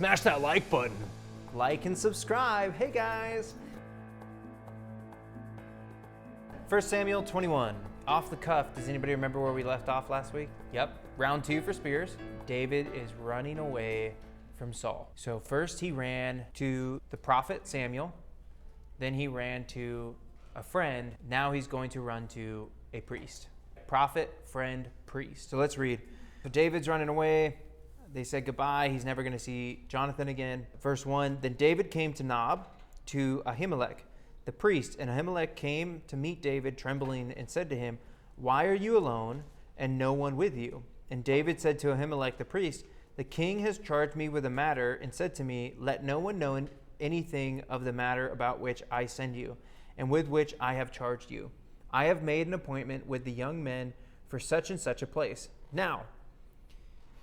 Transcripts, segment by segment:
Smash that like button. Like and subscribe. Hey guys. 1 Samuel 21. Off the cuff, does anybody remember where we left off last week? Yep, round 2 for spears. David is running away from Saul. So first he ran to the prophet Samuel. Then he ran to a friend. Now he's going to run to a priest. Prophet, friend, priest. So let's read. So David's running away. They said goodbye. He's never going to see Jonathan again. Verse 1, then David came to Nob, to Ahimelech, the priest. And Ahimelech came to meet David, trembling, and said to him, why are you alone, and no one with you? And David said to Ahimelech, the priest, the king has charged me with a matter, and said to me, let no one know anything of the matter about which I send you, and with which I have charged you. I have made an appointment with the young men for such and such a place. Now,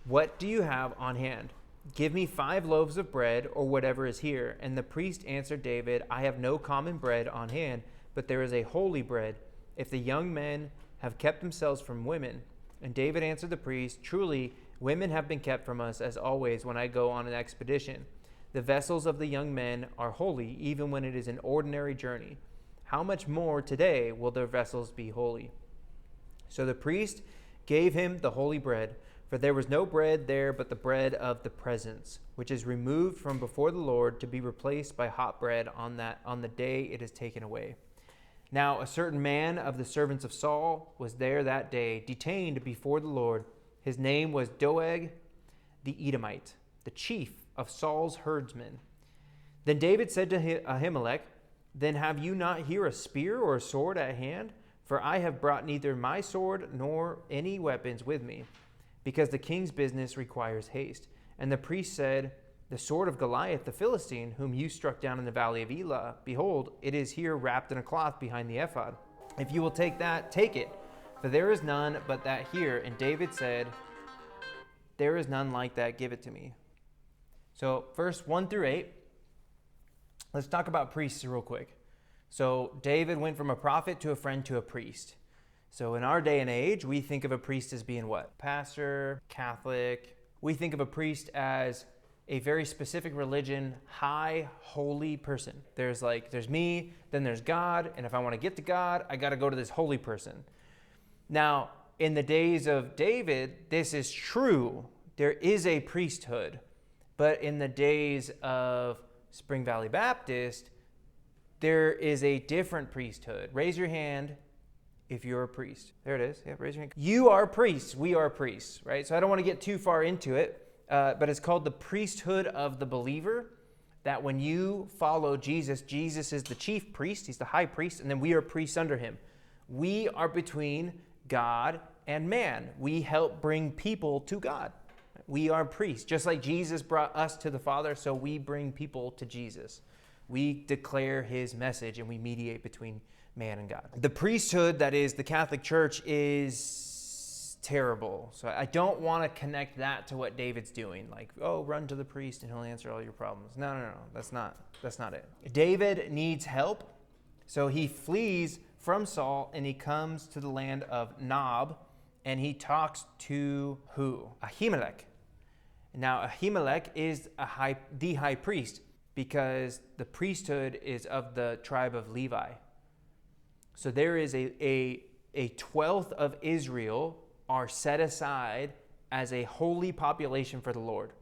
what do you have on hand? Give me 5 loaves of bread, or whatever is here. And the priest answered David, I have no common bread on hand, but there is a holy bread, if the young men have kept themselves from women. And David answered the priest, truly, women have been kept from us, as always, when I go on an expedition. The vessels of the young men are holy, even when it is an ordinary journey. How much more today will their vessels be holy? So the priest gave him the holy bread, for there was no bread there but the bread of the presence, which is removed from before the Lord to be replaced by hot bread on the day it is taken away. Now a certain man of the servants of Saul was there that day, detained before the Lord. His name was Doeg the Edomite, the chief of Saul's herdsmen. Then David said to Ahimelech, then have you not here a spear or a sword at hand? For I have brought neither my sword nor any weapons with me, because the king's business requires haste. And the priest said, the sword of Goliath the Philistine, whom you struck down in the valley of Elah, behold, it is here wrapped in a cloth behind the ephod. If you will take that, take it, for there is none but that here. And David said, there is none like that, give it to me. So verse 1 through 8, let's talk about priests real quick. So David went from a prophet to a friend to a priest. So in our day and age, we think of a priest as being what? Pastor, Catholic. We think of a priest as a very specific religion, high, holy person. There's me, then there's God, and if I want to get to God, I got to go to this holy person. Now, in the days of David, this is true. There is a priesthood. But in the days of Spring Valley Baptist, there is a different priesthood. Raise your hand if you're a priest. There it is. Yeah, raise your hand. You are priests. We are priests, right? So I don't want to get too far into it, but it's called the priesthood of the believer, that when you follow Jesus, Jesus is the chief priest. He's the high priest, and then we are priests under him. We are between God and man. We help bring people to God. We are priests. Just like Jesus brought us to the Father, so we bring people to Jesus. We declare his message, and we mediate between man and God. The priesthood that is the Catholic Church is terrible. So I don't want to connect that to what David's doing. Like, oh, run to the priest and he'll answer all your problems. No. That's not it. David needs help. So he flees from Saul and he comes to the land of Nob, and he talks to who? Ahimelech. Now Ahimelech is the high priest, because the priesthood is of the tribe of Levi. So there is a 12th of Israel are set aside as a holy population for the Lord.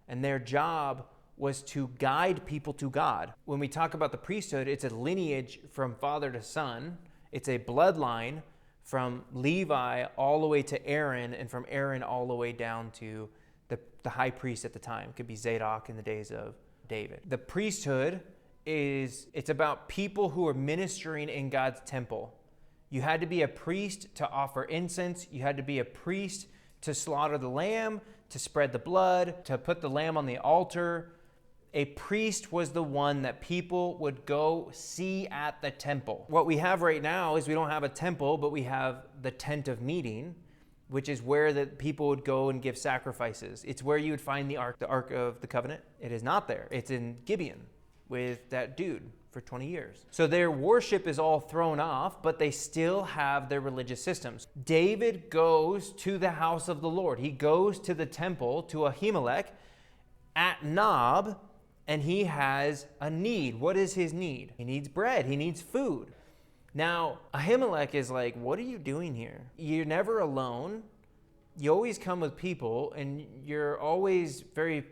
And their job was to guide people to God. When we talk about the priesthood, it's a lineage from father to son. It's a bloodline from Levi all the way to Aaron, and from Aaron all the way down to the high priest at the time. It could be Zadok in the days of David. The priesthood it's about people who are ministering in God's temple. You had to be a priest to offer incense. You had to be a priest to slaughter the lamb, to spread the blood, to put the lamb on the altar. A priest was the one that people would go see at the temple. What we have right now is we don't have a temple, but we have the tent of meeting, which is where the people would go and give sacrifices. It's where you would find the Ark of the Covenant. It is not there. It's in Gibeon with that dude for 20 years. So their worship is all thrown off, but they still have their religious systems. David goes to the house of the Lord. He goes to the temple, to Ahimelech, at Nob, and he has a need. What is his need? He needs bread. He needs food. Now, Ahimelech is like, what are you doing here? You're never alone. You always come with people, and you're always very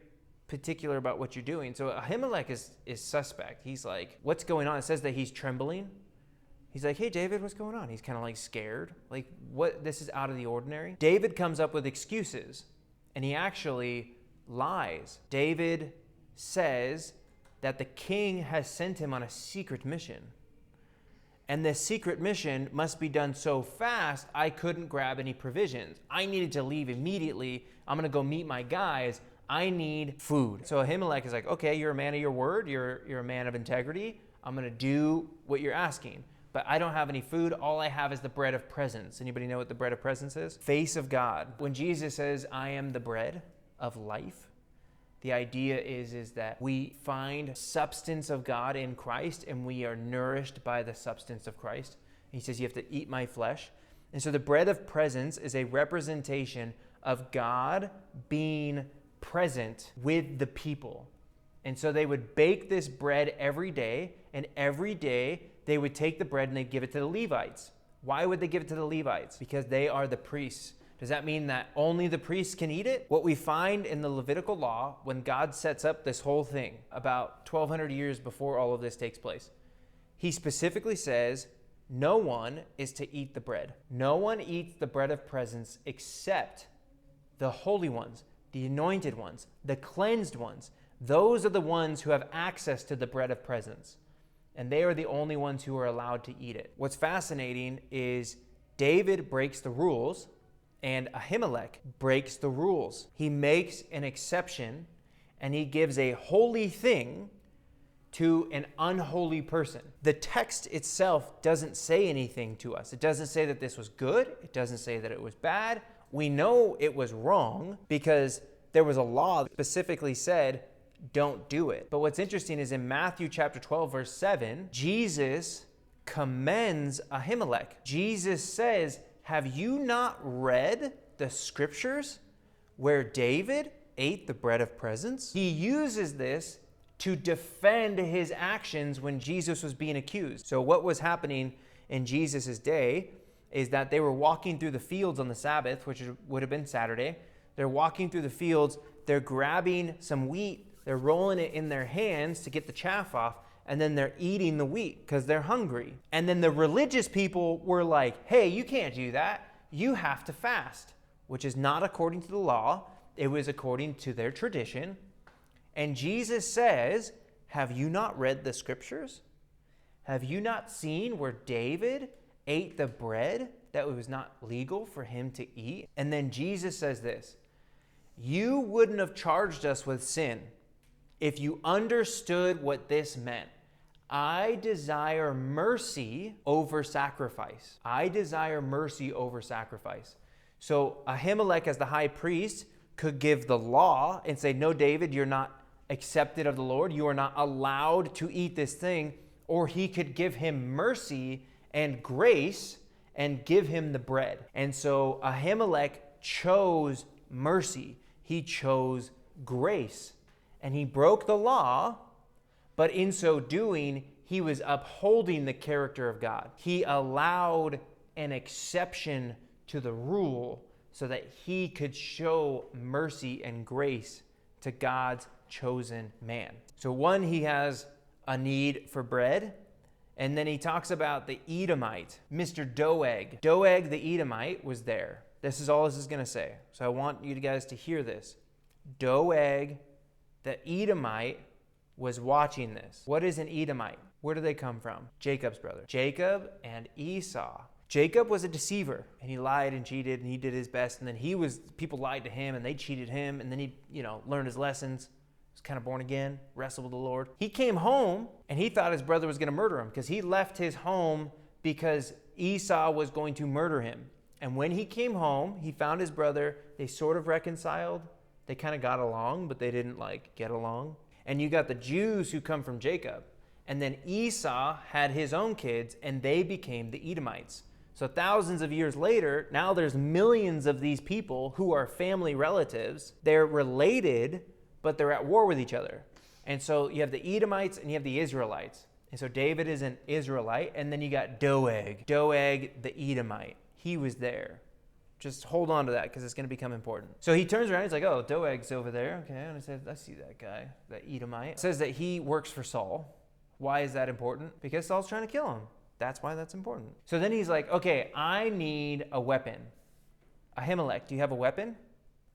particular about what you're doing. So Ahimelech is suspect. He's like, what's going on? It says that he's trembling. He's like, hey, David, what's going on? He's kind of like scared. Like, what? This is out of the ordinary. David comes up with excuses, and he actually lies. David says that the king has sent him on a secret mission. And this secret mission must be done so fast, I couldn't grab any provisions. I needed to leave immediately. I'm going to go meet my guys. I need food. So Ahimelech is like, okay, you're a man of your word. You're a man of integrity. I'm going to do what you're asking. But I don't have any food. All I have is the bread of presence. Anybody know what the bread of presence is? Face of God. When Jesus says, I am the bread of life, the idea is that we find substance of God in Christ, and we are nourished by the substance of Christ. He says, you have to eat my flesh. And so the bread of presence is a representation of God being present with the people. And so they would bake this bread every day, and every day they would take the bread and they'd give it to the Levites. Why would they give it to the Levites? Because they are the priests. Does that mean that only the priests can eat it? What we find in the Levitical law, when God sets up this whole thing, about 1,200 years before all of this takes place, he specifically says, no one is to eat the bread. No one eats the bread of presence except the holy ones, the anointed ones, the cleansed ones. Those are the ones who have access to the bread of presence. And they are the only ones who are allowed to eat it. What's fascinating is David breaks the rules, and Ahimelech breaks the rules. He makes an exception, and he gives a holy thing to an unholy person. The text itself doesn't say anything to us. It doesn't say that this was good. It doesn't say that it was bad. We know it was wrong because there was a law that specifically said, don't do it. But what's interesting is in Matthew chapter 12, verse 7, Jesus commends Ahimelech. Jesus says, have you not read the scriptures where David ate the bread of presence? He uses this to defend his actions when Jesus was being accused. So what was happening in Jesus' day is that they were walking through the fields on the Sabbath, which would have been Saturday. They're walking through the fields. They're grabbing some wheat. They're rolling it in their hands to get the chaff off. And then they're eating the wheat because they're hungry. And then the religious people were like, hey, you can't do that. You have to fast, which is not according to the law. It was according to their tradition. And Jesus says, have you not read the scriptures? Have you not seen where David ate the bread that it was not legal for him to eat? And then Jesus says this, you wouldn't have charged us with sin if you understood what this meant. I desire mercy over sacrifice. I desire mercy over sacrifice. So Ahimelech, as the high priest, could give the law and say, no, David, you're not accepted of the Lord. You are not allowed to eat this thing. Or he could give him mercy and grace and give him the bread. And so Ahimelech chose mercy. He chose grace. And he broke the law, but in so doing, he was upholding the character of God. He allowed an exception to the rule so that he could show mercy and grace to God's chosen man. So one, he has a need for bread. And then he talks about the Edomite, Mr. Doeg. Doeg the Edomite was there. This is all this is going to say. So I want you guys to hear this. Doeg the Edomite was watching this. What is an Edomite? Where do they come from? Jacob's brother. Jacob and Esau. Jacob was a deceiver, and he lied and cheated, and he did his best, and then people lied to him, and they cheated him, and then he, learned his lessons. Was kind of born again, wrestled with the Lord. He came home, and he thought his brother was going to murder him because he left his home because Esau was going to murder him. And when he came home, he found his brother. They sort of reconciled. They kind of got along, but they didn't get along. And you got the Jews who come from Jacob. And then Esau had his own kids, and they became the Edomites. So thousands of years later, now there's millions of these people who are family relatives. They're related, but they're at war with each other. And so you have the Edomites and you have the Israelites. And so David is an Israelite, and then you got Doeg the Edomite. He was there. Just hold on to that because it's going to become important. So he turns around, he's like, oh, Doeg's over there. Okay, and I said, I see that guy, that Edomite. It says that he works for Saul. Why is that important? Because Saul's trying to kill him. That's why that's important. So then he's like, okay, I need a weapon. Ahimelech, do you have a weapon?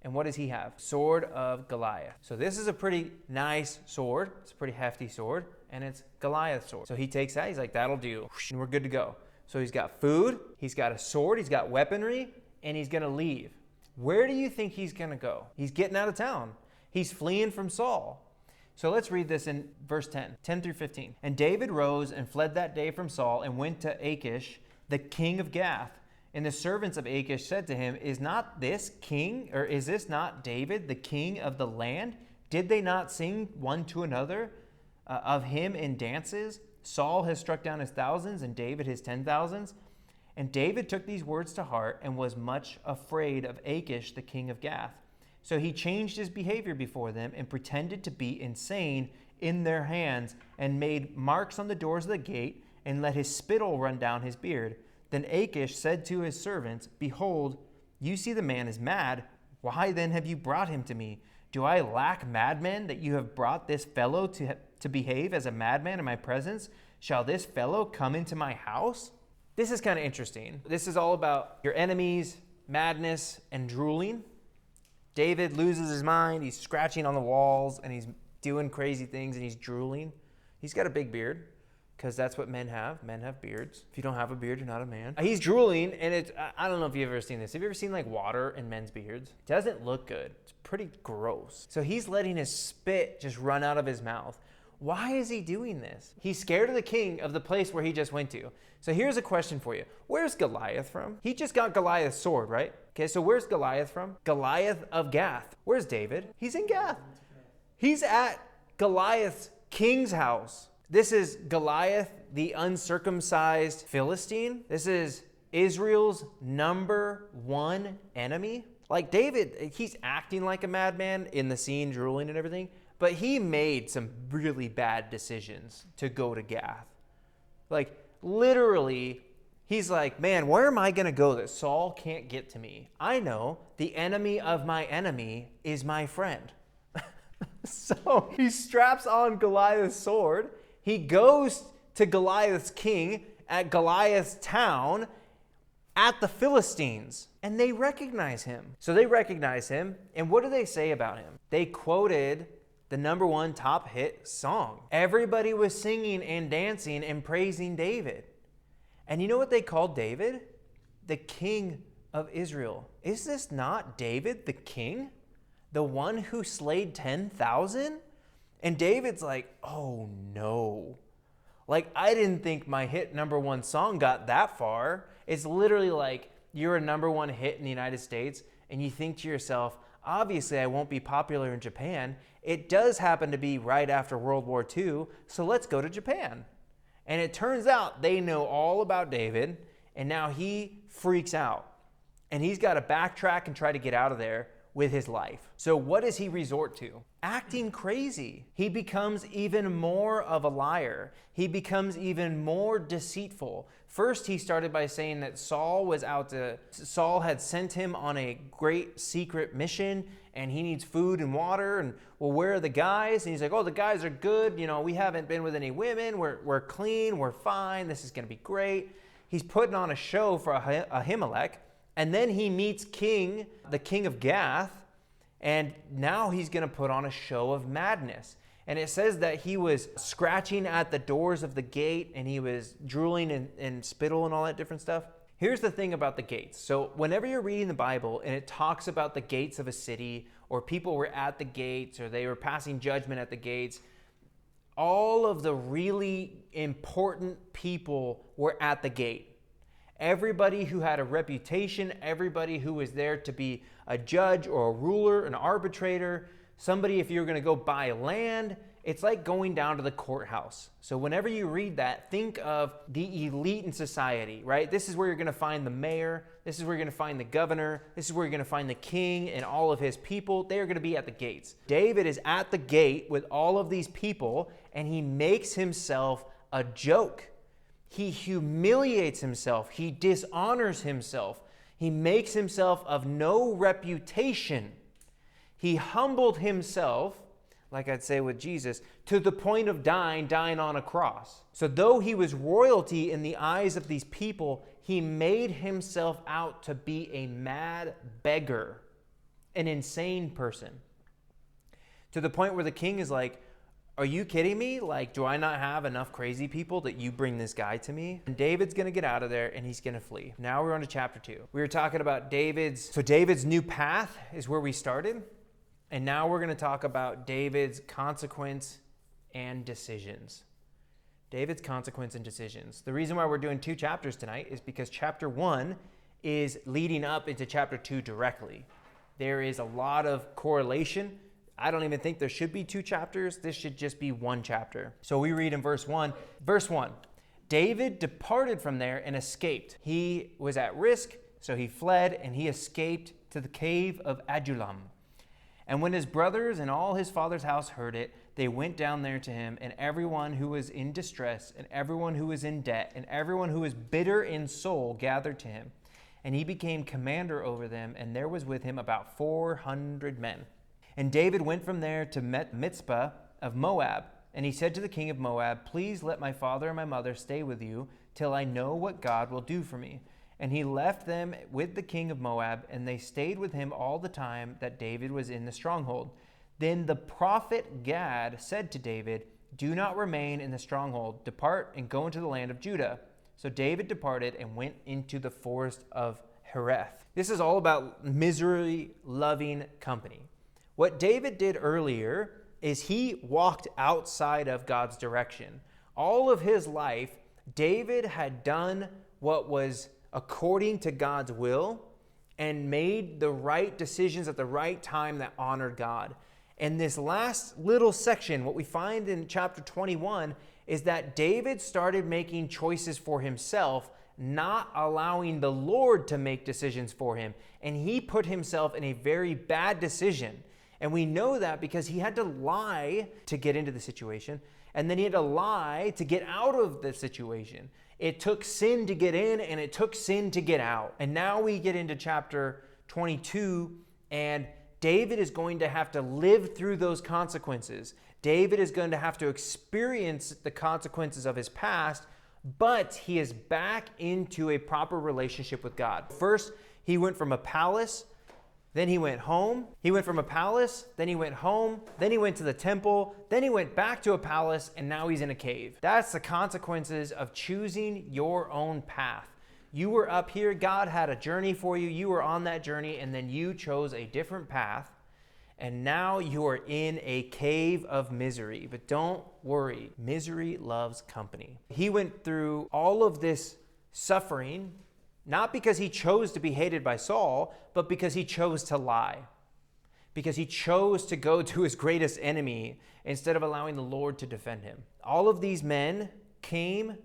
And what does he have? Sword of Goliath. So this is a pretty nice sword. It's a pretty hefty sword, and it's Goliath's sword. So he takes that, he's like, that'll do, and we're good to go. So he's got food, he's got a sword, he's got weaponry, and he's gonna leave. Where do you think he's gonna go? He's getting out of town. He's fleeing from Saul. So let's read this in verse 10 through 15. And David rose and fled that day from Saul and went to Achish, the king of Gath. And the servants of Achish said to him, is this not David, the king of the land? Did they not sing one to another of him in dances? Saul has struck down his thousands and David his 10,000s. And David took these words to heart and was much afraid of Achish, the king of Gath. So he changed his behavior before them and pretended to be insane in their hands and made marks on the doors of the gate and let his spittle run down his beard. Then Achish said to his servants, behold, you see the man is mad. Why then have you brought him to me? Do I lack madmen that you have brought this fellow to behave as a madman in my presence? Shall this fellow come into my house? This is kind of interesting. This is all about your enemies, madness, and drooling. David loses his mind. He's scratching on the walls, and he's doing crazy things, and he's drooling. He's got a big beard, because that's what men have. Men have beards. If you don't have a beard, you're not a man. He's drooling, and I don't know if you've ever seen this. Have you ever seen like water in men's beards? It doesn't look good. It's pretty gross. So he's letting his spit just run out of his mouth. Why is he doing this? He's scared of the king of the place where he just went to. So here's a question for you. Where's Goliath from? He just got Goliath's sword, right? Okay, so where's Goliath from? Goliath of Gath. Where's David? He's in Gath. He's at Goliath's king's house. This is Goliath, the uncircumcised Philistine. This is Israel's number one enemy. Like David, he's acting like a madman in the scene, drooling and everything, but he made some really bad decisions to go to Gath. Like literally, he's like, man, where am I going to go that Saul can't get to me? I know the enemy of my enemy is my friend. So he straps on Goliath's sword. He goes to Goliath's king at Goliath's town at the Philistines, and they recognize him. So they recognize him, and what do they say about him? They quoted the number one top hit song. Everybody was singing and dancing and praising David. And you know what they called David? The king of Israel. Is this not David, the king? The one who slayed 10,000? And David's like, oh no. Like, I didn't think my hit number one song got that far. It's literally like you're a number one hit in the United States and you think to yourself, obviously I won't be popular in Japan. It does happen to be right after World War II, so let's go to Japan. And it turns out they know all about David, and now he freaks out. And he's got to backtrack and try to get out of there with his life. So what does he resort to? Acting crazy. He becomes even more of a liar. He becomes even more deceitful. First, he started by saying that Saul had sent him on a great secret mission and he needs food and water. And well, where are the guys? And he's like, oh, the guys are good. You know, we haven't been with any women. We're clean. We're fine. This is going to be great. He's putting on a show for Ahimelech. And then he meets the king of Gath, and now he's going to put on a show of madness. And it says that he was scratching at the doors of the gate, and he was drooling and spittle and all that different stuff. Here's the thing about the gates. So whenever you're reading the Bible and it talks about the gates of a city, or people were at the gates, or they were passing judgment at the gates, all of the really important people were at the gate. Everybody who had a reputation, everybody who was there to be a judge or a ruler, an arbitrator, somebody if you were going to go buy land, It's like going down to the courthouse. So whenever you read that, think of the elite in society, right? This is where you're going to find the mayor. This is where you're going to find the governor. This is where you're going to find the king and all of his people. They are going to be at the gates. David is at the gate with all of these people, and he makes himself a joke. He humiliates himself. He dishonors himself. He makes himself of no reputation. He humbled himself, like I'd say with Jesus, to the point of dying on a cross. So though he was royalty in the eyes of these people, he made himself out to be a mad beggar, an insane person. To the point where the king is like, are you kidding me? Like, do I not have enough crazy people that you bring this guy to me? And David's going to get out of there and he's going to flee. Now we're on to chapter 2. We were talking about David's new path is where we started. And now we're going to talk about David's consequence and decisions. David's consequence and decisions. The reason why we're doing 2 chapters tonight is because chapter 1 is leading up into chapter 2 directly. There is a lot of correlation. I don't even think there should be 2 chapters. This should just be 1 chapter. So we read in verse 1. Verse 1, David departed from there and escaped. He was at risk, so he fled and he escaped to the cave of Adullam. And when his brothers and all his father's house heard it, they went down there to him, and everyone who was in distress, and everyone who was in debt, and everyone who was bitter in soul gathered to him. And he became commander over them, and there was with him about 400 men. And David went from there to Mizpah of Moab, and he said to the king of Moab, please let my father and my mother stay with you till I know what God will do for me. And he left them with the king of Moab, and they stayed with him all the time that David was in the stronghold. Then the prophet Gad said to David, do not remain in the stronghold. Depart and go into the land of Judah. So David departed and went into the forest of Hereth. This is all about misery-loving company. What David did earlier is he walked outside of God's direction. All of his life, David had done what was according to God's will and made the right decisions at the right time that honored God. And this last little section, what we find in chapter 21, is that David started making choices for himself, not allowing the Lord to make decisions for him. And he put himself in a very bad decision. And we know that because he had to lie to get into the situation, and then he had to lie to get out of the situation. It took sin to get in, and it took sin to get out. And now we get into chapter 22, and David is going to have to live through those consequences. David is going to have to experience the consequences of his past, but he is back into a proper relationship with God. First, he went from a palace, then he went home. He went from a palace, then he went home, then he went to the temple, then he went back to a palace, and now he's in a cave. That's the consequences of choosing your own path. You were up here, God had a journey for you, you were on that journey, and then you chose a different path, and now you are in a cave of misery. But don't worry, misery loves company. He went through all of this suffering, not because he chose to be hated by Saul, but because he chose to lie. Because he chose to go to his greatest enemy instead of allowing the Lord to defend him. All of these men came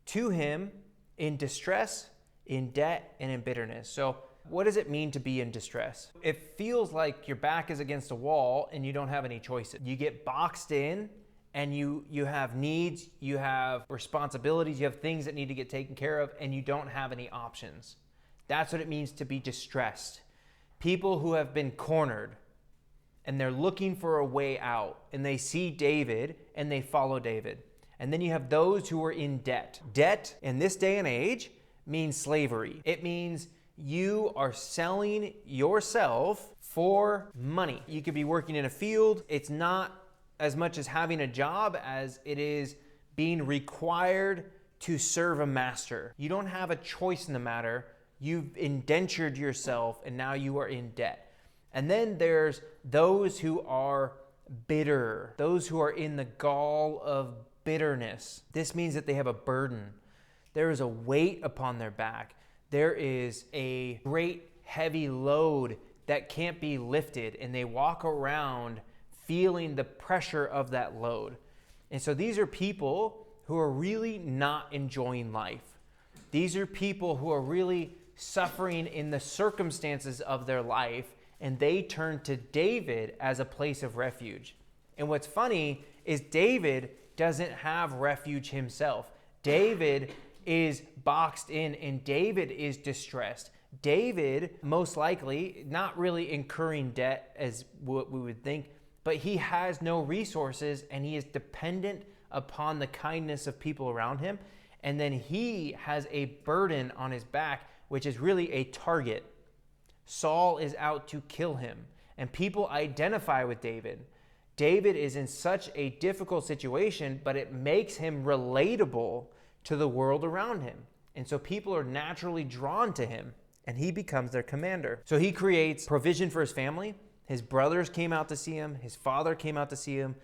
to him in distress, in debt, and in bitterness. So what does it mean to be in distress? It feels like your back is against a wall and you don't have any choices. You get boxed in, and you have needs, you have responsibilities, you have things that need to get taken care of, and you don't have any options. That's what it means to be distressed. People who have been cornered, and they're looking for a way out, and they see David, and they follow David. And then you have those who are in debt. Debt, in this day and age, means slavery. It means you are selling yourself for money. You could be working in a field. It's not as much as having a job as it is being required to serve a master. You don't have a choice in the matter. You've indentured yourself, and now you are in debt. And then there's those who are bitter, those who are in the gall of bitterness. This means that they have a burden. There is a weight upon their back. There is a great heavy load that can't be lifted, and they walk around feeling the pressure of that load. And so these are people who are really not enjoying life. These are people who are really suffering in the circumstances of their life, and they turn to David as a place of refuge. And what's funny is David doesn't have refuge himself. David is boxed in, and David is distressed. David, most likely, not really incurring debt as what we would think, but he has no resources, and he is dependent upon the kindness of people around him. And then he has a burden on his back, which is really a target. Saul is out to kill him, and people identify with David. David is in such a difficult situation, but it makes him relatable to the world around him. And so people are naturally drawn to him, and he becomes their commander. So he creates provision for his family. His brothers came out to see him. His father came out to see him.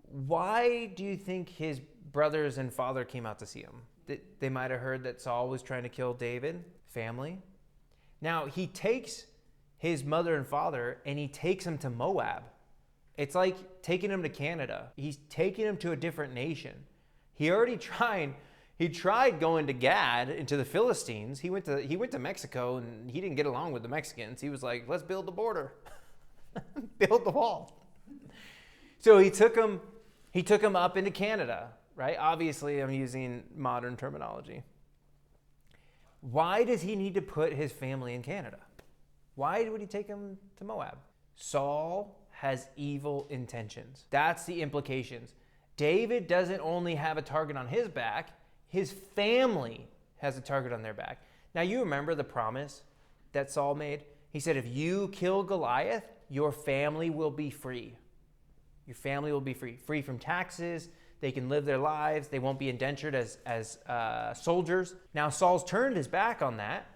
Why do you think his brothers and father came out to see him? They might have heard that Saul was trying to kill David, family. Now, he takes his mother and father and he takes them to Moab. It's like taking him to Canada. He's taking him to a different nation. He tried going to Gad, into the Philistines. He went to Mexico, and he didn't get along with the Mexicans. He was like, let's build the border. Build the wall. So he took him up into Canada, right? Obviously, I'm using modern terminology. Why does he need to put his family in Canada? Why would he take him to Moab? Saul has evil intentions. That's the implications. David doesn't only have a target on his back, his family has a target on their back. Now, you remember the promise that Saul made? He said, if you kill Goliath, your family will be free. Your family will be free. Free from taxes. They can live their lives. They won't be indentured as soldiers. Now, Saul's turned his back on that,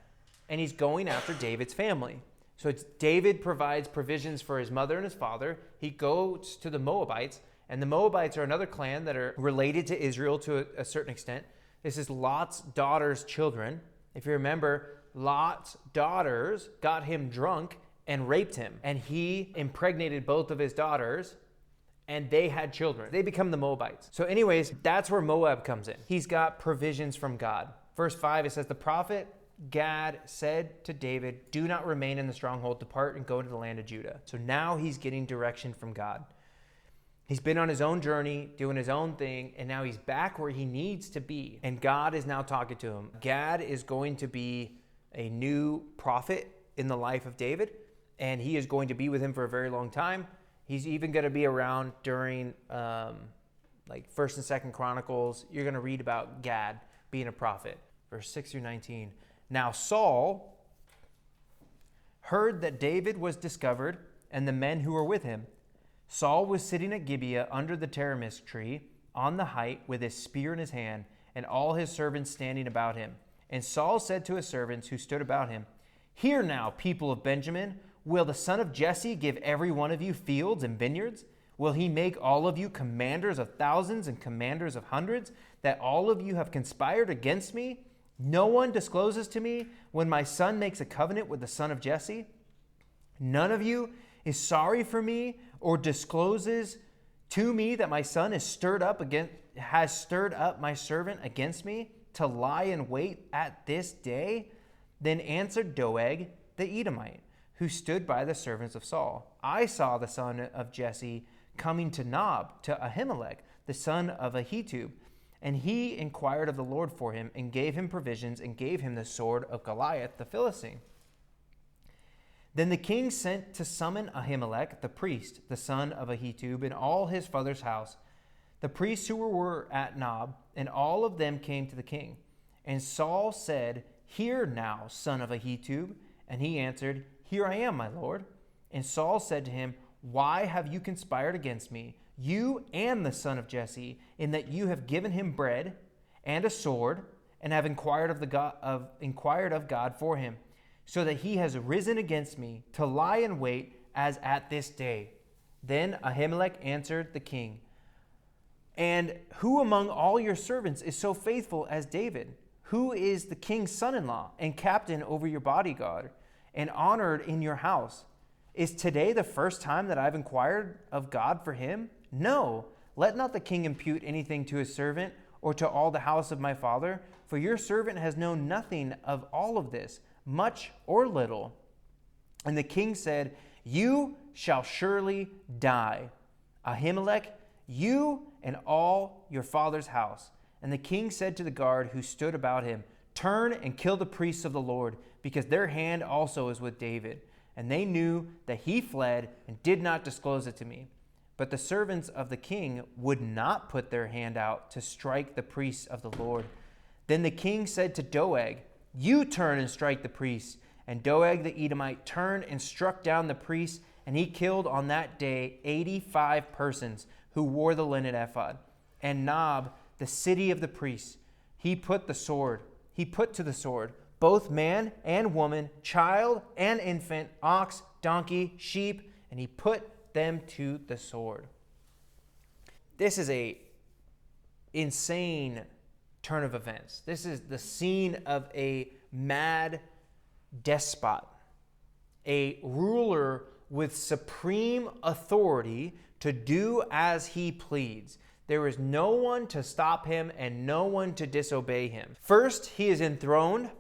and he's going after David's family. So it's David provides provisions for his mother and his father. He goes to the Moabites, and the Moabites are another clan that are related to Israel to a certain extent. This is Lot's daughter's children. If you remember, Lot's daughters got him drunk and raped him, and he impregnated both of his daughters, and they had children. They become the Moabites. So anyways, that's where Moab comes in. He's got provisions from God. Verse 5, it says, the prophet Gad said to David, do not remain in the stronghold, depart and go to the land of Judah. So now he's getting direction from God. He's been on his own journey, doing his own thing, and now he's back where he needs to be. And God is now talking to him. Gad is going to be a new prophet in the life of David, and he is going to be with him for a very long time. He's even going to be around during like 1st and 2nd Chronicles. You're going to read about Gad being a prophet. Verse 6 through 19. Now Saul heard that David was discovered and the men who were with him. Saul was sitting at Gibeah under the tamarisk tree on the height with his spear in his hand, and all his servants standing about him. And Saul said to his servants who stood about him, hear now, people of Benjamin, will the son of Jesse give every one of you fields and vineyards? Will he make all of you commanders of thousands and commanders of hundreds, that all of you have conspired against me? No one discloses to me when my son makes a covenant with the son of Jesse. None of you is sorry for me or discloses to me that my son has stirred up my servant against me to lie in wait at this day. Then answered Doeg the Edomite, who stood by the servants of Saul, I saw the son of Jesse coming to Nob, to Ahimelech, the son of Ahitub. And he inquired of the Lord for him, and gave him provisions, and gave him the sword of Goliath the Philistine. Then the king sent to summon Ahimelech, the priest, the son of Ahitub, and all his father's house, the priests who were at Nob, and all of them came to the king. And Saul said, hear now, son of Ahitub. And he answered, here I am, my lord. And Saul said to him, why have you conspired against me, you and the son of Jesse, in that you have given him bread and a sword, and have inquired of God for him, so that he has risen against me to lie in wait as at this day? Then Ahimelech answered the king, and who among all your servants is so faithful as David, who is the king's son-in-law and captain over your bodyguard, and honored in your house? Is today the first time that I've inquired of God for him? No, let not the king impute anything to his servant or to all the house of my father, for your servant has known nothing of all of this, much or little. And the king said, you shall surely die, Ahimelech, you and all your father's house. And the king said to the guard who stood about him, turn and kill the priests of the Lord, because their hand also is with David. And they knew that he fled and did not disclose it to me. But the servants of the king would not put their hand out to strike the priests of the Lord. Then the king said to Doeg, you turn and strike the priests. And Doeg the Edomite turned and struck down the priests, and he killed on that day 85 persons who wore the linen ephod. And Nob, the city of the priests, he put to the sword both man and woman, child and infant, ox, donkey, sheep, and he put them to the sword. This is a insane turn of events. This is the scene of a mad despot, a ruler with supreme authority to do as he pleads. There is no one to stop him and no one to disobey him. First, he is enthroned.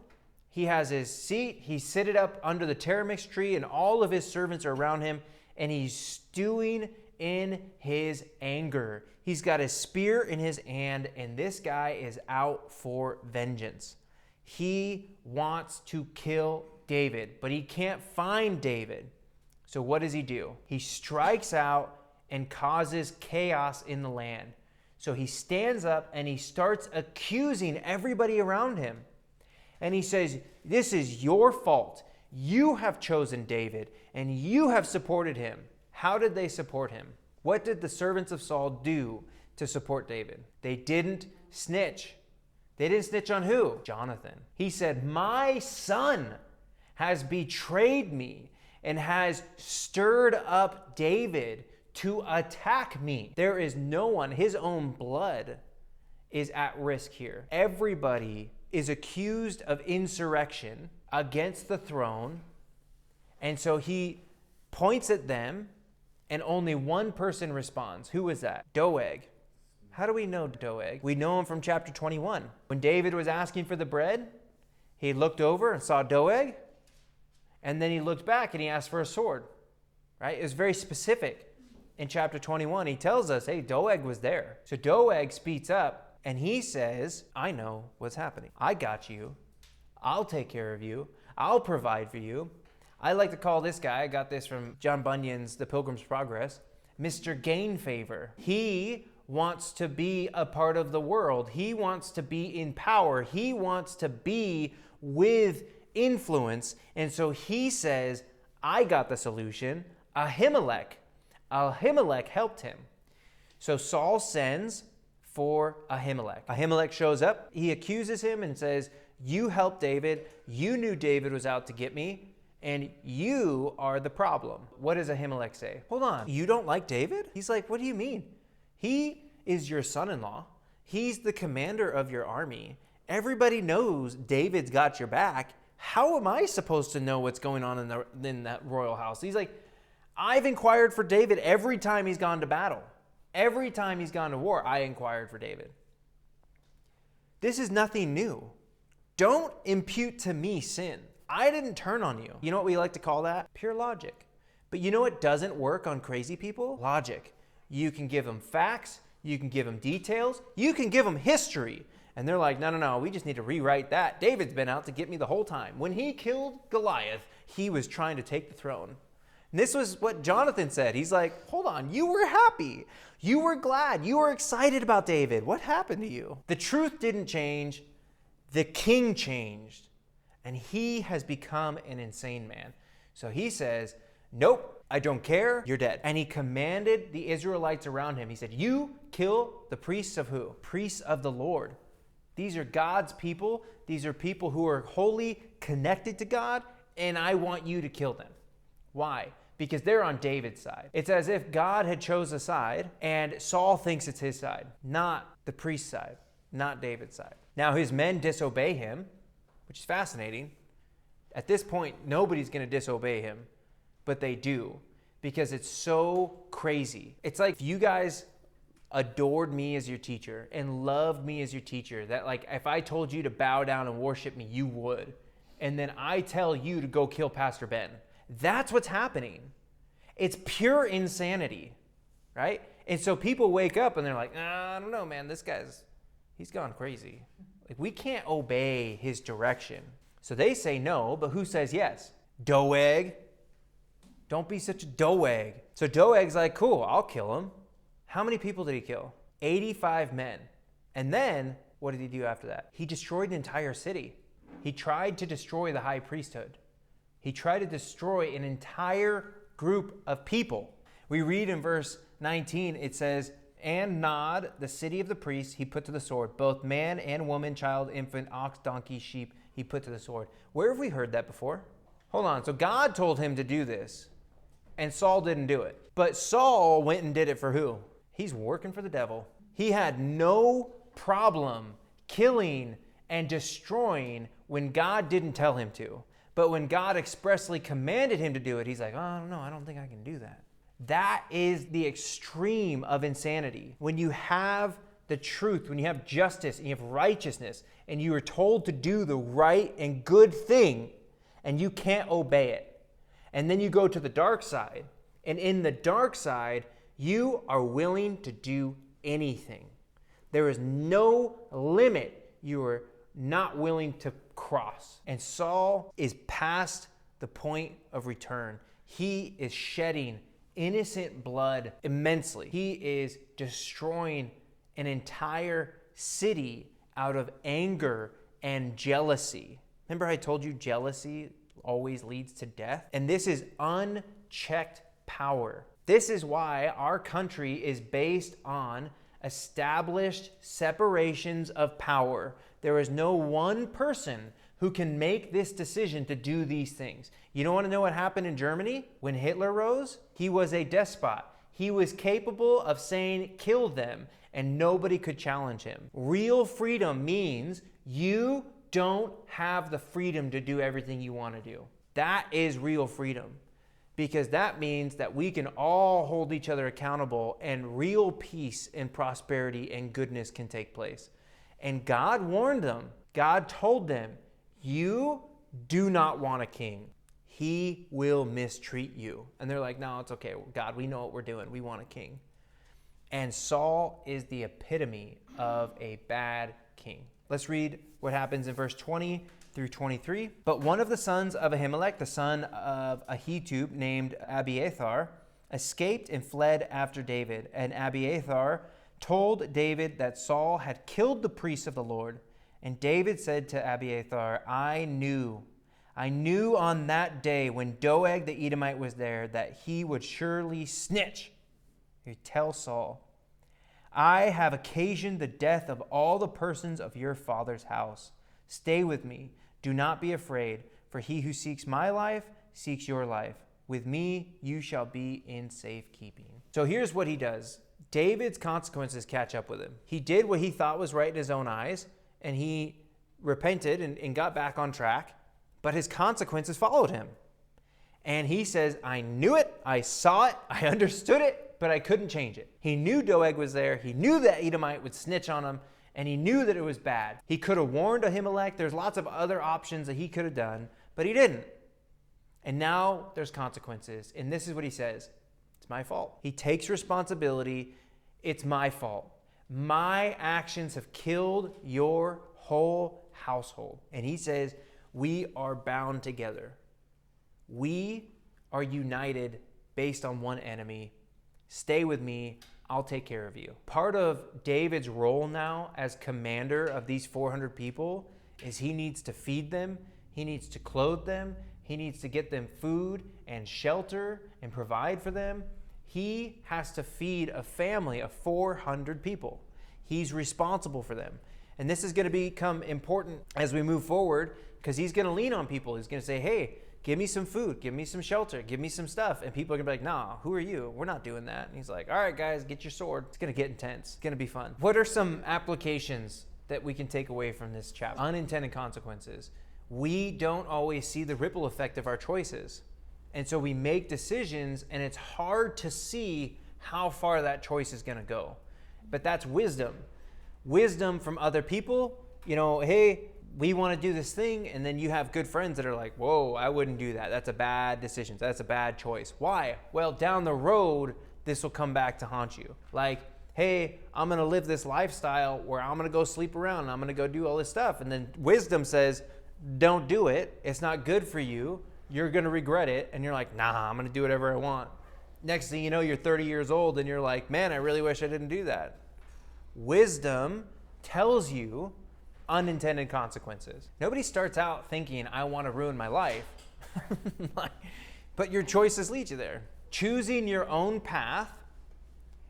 He has his seat. He's seated up under the terebinth tree, and all of his servants are around him, and he's stewing in his anger. He's got his spear in his hand, and this guy is out for vengeance. He wants to kill David, but he can't find David. So what does he do? He strikes out and causes chaos in the land. So he stands up and he starts accusing everybody around him. And he says, this is your fault. You have chosen David and you have supported him. How did they support him? What did the servants of Saul do to support David? They didn't snitch. They didn't snitch on who? Jonathan. He said, my son has betrayed me and has stirred up David to attack me. There is no one, his own blood is at risk here. Everybody is accused of insurrection against the throne. And so he points at them and only one person responds. Who is that? Doeg. How do we know Doeg? We know him from chapter 21. When David was asking for the bread, he looked over and saw Doeg, and then he looked back and he asked for a sword, right? It was very specific. In chapter 21, he tells us, hey, Doeg was there. So Doeg speaks up and he says, I know what's happening. I got you. I'll take care of you. I'll provide for you. I like to call this guy, I got this from John Bunyan's The Pilgrim's Progress, Mr. Gain Favor. He wants to be a part of the world. He wants to be in power. He wants to be with influence. And so he says, I got the solution. Ahimelech helped him. So Saul sends for Ahimelech. Ahimelech shows up. He accuses him and says, you helped David. You knew David was out to get me. And you are the problem. What does Ahimelech say? Hold on, you don't like David? He's like, what do you mean? He is your son-in-law. He's the commander of your army. Everybody knows David's got your back. How am I supposed to know what's going on in that royal house? He's like, I've inquired for David every time he's gone to battle. Every time he's gone to war, I inquired for David. This is nothing new. Don't impute to me sin. I didn't turn on you. You know what we like to call that? Pure logic. But you know what doesn't work on crazy people? Logic. You can give them facts. You can give them details. You can give them history. And they're like, no, we just need to rewrite that. David's been out to get me the whole time. When he killed Goliath, he was trying to take the throne. And this was what Jonathan said. He's like, hold on, you were happy. You were glad. You were excited about David. What happened to you? The truth didn't change. The king changed. And he has become an insane man. So he says, nope, I don't care. You're dead. And he commanded the Israelites around him. He said, you kill the priests of who? Priests of the Lord. These are God's people. These are people who are wholly connected to God. And I want you to kill them. Why? Because they're on David's side. It's as if God had chose a side and Saul thinks it's his side, not the priest's side, not David's side. Now his men disobey him, which is fascinating. At this point, nobody's going to disobey him. but they do because it's so crazy. It's like if you guys adored me as your teacher and loved me as your teacher, that like if I told you to bow down and worship me, you would. And then I tell you to go kill Pastor Ben. That's what's happening. It's pure insanity, right? And so people wake up and they're like, I don't know, man, he's gone crazy. Like we can't obey his direction. So they say no, but who says yes? Doeg. Don't be such a Doeg. So Doeg's like, cool, I'll kill him. How many people did he kill? 85 men. And then what did he do after that? He destroyed the entire city. He tried to destroy the high priesthood. He tried to destroy an entire group of people. We read in verse 19, it says, and Nod, the city of the priests, he put to the sword. Both man and woman, child, infant, ox, donkey, sheep, he put to the sword. Where have we heard that before? Hold on. So God told him to do this, and Saul didn't do it. But Saul went and did it for who? He's working for the devil. He had no problem killing and destroying when God didn't tell him to. But when God expressly commanded him to do it, he's like, oh, I don't know. I don't think I can do that. That is the extreme of insanity. When you have the truth, when you have justice and you have righteousness, and you are told to do the right and good thing, and you can't obey it. And then you go to the dark side. And in the dark side, you are willing to do anything. There is no limit you are not willing to cross. And Saul is past the point of return. He is shedding innocent blood immensely. He is destroying an entire city out of anger and jealousy. Remember I told you jealousy always leads to death? And this is unchecked power. This is why our country is based on established separations of power. There is no one person who can make this decision to do these things. You don't want to know what happened in Germany when Hitler rose? He was a despot. He was capable of saying, kill them, and nobody could challenge him. Real freedom means you don't have the freedom to do everything you want to do. That is real freedom, because that means that we can all hold each other accountable and real peace and prosperity and goodness can take place. And God warned them. God told them, you do not want a king. He will mistreat you. And they're like, no, it's okay. God, we know what we're doing. We want a king. And Saul is the epitome of a bad king. Let's read what happens in verse 20 through 23. But one of the sons of Ahimelech, the son of Ahitub, named Abiathar, escaped and fled after David. And Abiathar told David that Saul had killed the priests of the Lord. And David said to Abiathar, I knew on that day when Doeg the Edomite was there that he would surely snitch. You tell Saul, I have occasioned the death of all the persons of your father's house. Stay with me. Do not be afraid, for he who seeks my life seeks your life. With me you shall be in safekeeping. So here's what he does. David's consequences catch up with him. He did what he thought was right in his own eyes, and he repented and got back on track, but his consequences followed him. And he says, I knew it, I saw it, I understood it, but I couldn't change it. He knew Doeg was there, he knew that Edomite would snitch on him, and he knew that it was bad. He could have warned Ahimelech. There's lots of other options that he could have done, but he didn't. And now there's consequences, and this is what he says. It's my fault. He takes responsibility. It's my fault. My actions have killed your whole household. And he says, we are bound together. We are united based on one enemy. Stay with me. I'll take care of you. Part of David's role now as commander of these 400 people is he needs to feed them. He needs to clothe them. He needs to get them food and shelter and provide for them. He has to feed a family of 400 people. He's responsible for them. And this is going to become important as we move forward, because he's going to lean on people. He's going to say, hey, give me some food, give me some shelter, give me some stuff. And people are going to be like, nah, who are you? We're not doing that. And he's like, all right, guys, get your sword. It's going to get intense. It's going to be fun. What are some applications that we can take away from this chapter? Unintended consequences. We don't always see the ripple effect of our choices. And so we make decisions, and it's hard to see how far that choice is going to go. But that's wisdom. Wisdom from other people, hey, we want to do this thing, and then you have good friends that are like, whoa, I wouldn't do that. That's a bad decision. That's a bad choice. Why? Well, down the road, this will come back to haunt you. Like, hey, I'm going to live this lifestyle where I'm going to go sleep around, and I'm going to go do all this stuff. And then wisdom says, don't do it. It's not good for you. You're going to regret it. And you're like, nah, I'm going to do whatever I want. Next thing you know, you're 30 years old, and you're like, man, I really wish I didn't do that. Wisdom tells you unintended consequences. Nobody starts out thinking, I want to ruin my life. But your choices lead you there. Choosing your own path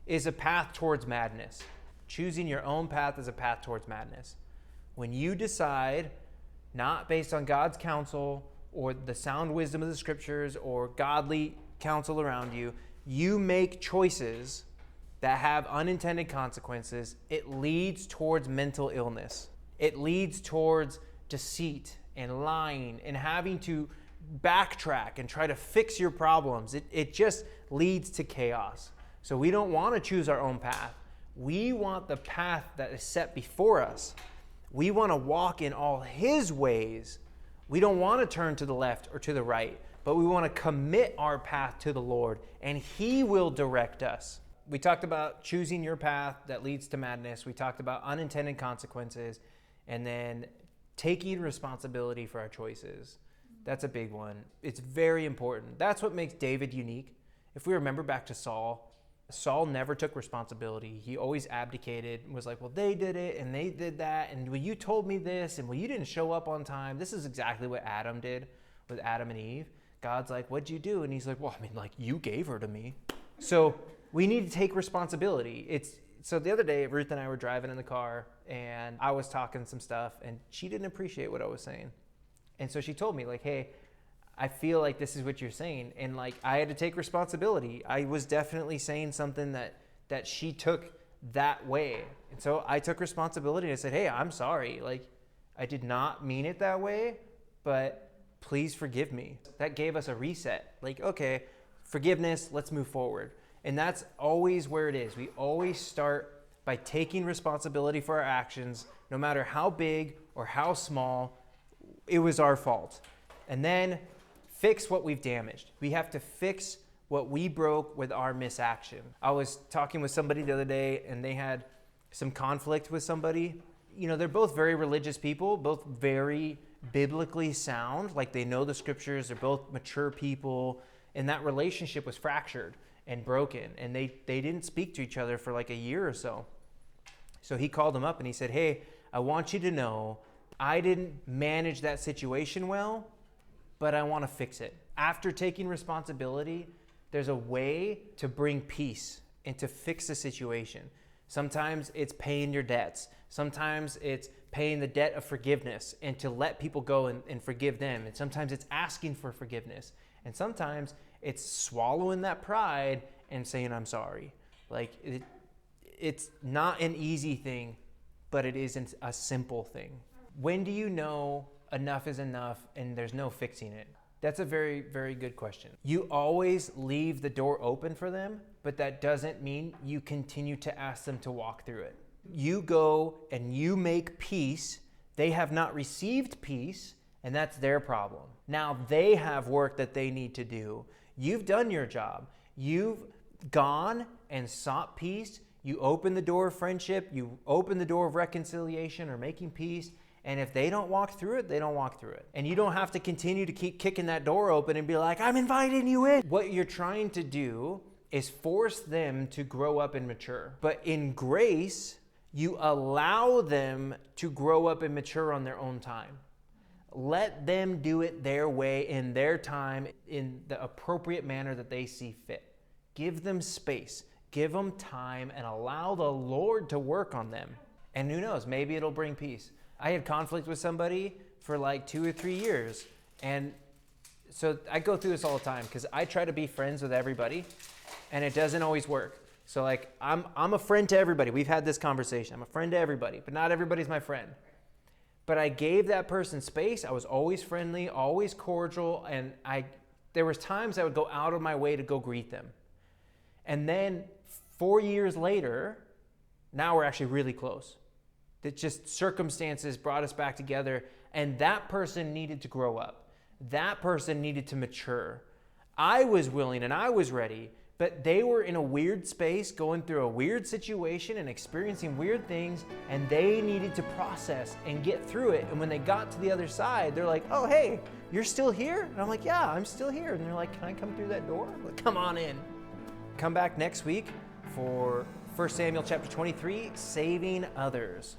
is a path towards madness. Choosing your own path is a path towards madness. When you decide, not based on God's counsel or the sound wisdom of the scriptures or godly counsel around you, you make choices that have unintended consequences, it leads towards mental illness. It leads towards deceit and lying and having to backtrack and try to fix your problems. It just leads to chaos. So we don't want to choose our own path. We want the path that is set before us. We want to walk in all His ways. We don't want to turn to the left or to the right, but we want to commit our path to the Lord, and He will direct us. We talked about choosing your path that leads to madness. We talked about unintended consequences, and then taking responsibility for our choices. That's a big one. It's very important. That's what makes David unique. If we remember back to Saul never took responsibility. He always abdicated and was like, well, they did it and they did that. And well, you told me this, and well, you didn't show up on time. This is exactly what Adam did with Adam and Eve. God's like, what'd you do? And he's like, well, you gave her to me. So we need to take responsibility. So the other day, Ruth and I were driving in the car, and I was talking some stuff, and she didn't appreciate what I was saying. And so she told me, like, hey, I feel like this is what you're saying. And like, I had to take responsibility. I was definitely saying something that she took that way. And so I took responsibility and I said, hey, I'm sorry. Like, I did not mean it that way, but please forgive me. That gave us a reset. Like, okay, forgiveness, let's move forward. And that's always where it is. We always start by taking responsibility for our actions, no matter how big or how small. It was our fault. And then fix what we've damaged. We have to fix what we broke with our misaction. I was talking with somebody the other day, and they had some conflict with somebody. They're both very religious people, both very biblically sound, like they know the scriptures, they're both mature people, and that relationship was fractured and broken, and they didn't speak to each other for like a year or so. So he called them up and he said, hey, I want you to know I didn't manage that situation well, but I want to fix it. After taking responsibility, there's a way to bring peace and to fix the situation. Sometimes it's paying your debts. Sometimes it's paying the debt of forgiveness and to let people go and forgive them. And sometimes it's asking for forgiveness. And sometimes it's swallowing that pride and saying, I'm sorry. Like, it's not an easy thing, but it isn't a simple thing. When do you know enough is enough and there's no fixing it? That's a very, very good question. You always leave the door open for them, but that doesn't mean you continue to ask them to walk through it. You go and you make peace. They have not received peace, and that's their problem. Now they have work that they need to do. You've done your job. You've gone and sought peace. You open the door of friendship. You open the door of reconciliation or making peace. And if they don't walk through it, they don't walk through it. And you don't have to continue to keep kicking that door open and be like, I'm inviting you in. What you're trying to do is force them to grow up and mature. But in grace, you allow them to grow up and mature on their own time. Let them do it their way, in their time, in the appropriate manner that they see fit. Give them space, give them time, and allow the Lord to work on them. And who knows, maybe it'll bring peace. I had conflict with somebody for like 2 or 3 years. And so I go through this all the time because I try to be friends with everybody and it doesn't always work. So like I'm a friend to everybody. We've had this conversation. I'm a friend to everybody, but not everybody's my friend. But I gave that person space. I was always friendly, always cordial, and I there was times I would go out of my way to go greet them. And then 4 years later, now we're actually really close. That just circumstances brought us back together, and that person needed to grow up. That person needed to mature. I was willing and I was ready, but they were in a weird space, going through a weird situation and experiencing weird things, and they needed to process and get through it. And when they got to the other side, they're like, oh, hey, you're still here? And I'm like, yeah, I'm still here. And they're like, can I come through that door? I'm like, come on in. Come back next week for 1 Samuel chapter 23, saving others.